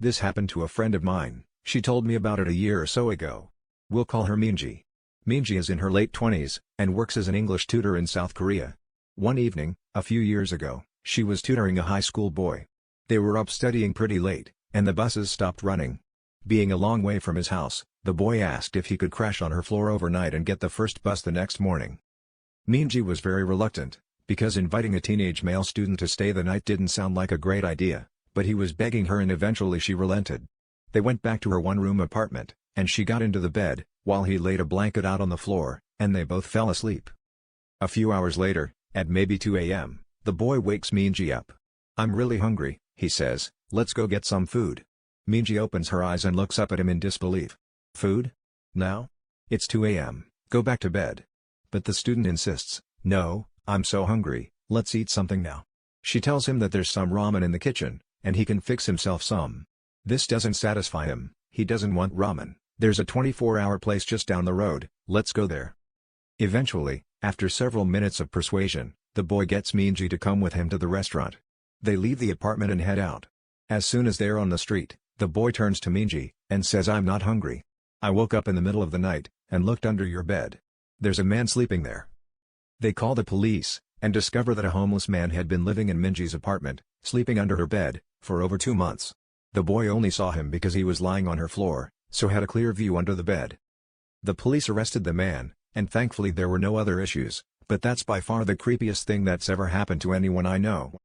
This happened to a friend of mine, she told me about it a year or so ago. We'll call her Minji. Minji is in her late 20s, and works as an English tutor in South Korea. One evening, a few years ago, she was tutoring a high school boy. They were up studying pretty late, and the buses stopped running. Being a long way from his house, the boy asked if he could crash on her floor overnight and get the first bus the next morning. Minji was very reluctant, because inviting a teenage male student to stay the night didn't sound like a great idea, but he was begging her and eventually she relented. They went back to her one-room apartment, and she got into the bed, while he laid a blanket out on the floor, and they both fell asleep. A few hours later, at maybe 2 a.m., the boy wakes Minji up. "I'm really hungry," he says, "let's go get some food." Minji opens her eyes and looks up at him in disbelief. "Food? Now? It's 2 a.m., go back to bed." But the student insists, "No, I'm so hungry, let's eat something now." She tells him that there's some ramen in the kitchen, and he can fix himself some. This doesn't satisfy him, he doesn't want ramen. "There's a 24-hour place just down the road, let's go there." Eventually, after several minutes of persuasion, the boy gets Minji to come with him to the restaurant. They leave the apartment and head out. As soon as they're on the street, the boy turns to Minji, and says, "I'm not hungry. I woke up in the middle of the night, and looked under your bed. There's a man sleeping there." They call the police, and discover that a homeless man had been living in Minji's apartment, sleeping under her bed, for over 2 months. The boy only saw him because he was lying on her floor, so had a clear view under the bed. The police arrested the man, and thankfully there were no other issues, but that's by far the creepiest thing that's ever happened to anyone I know.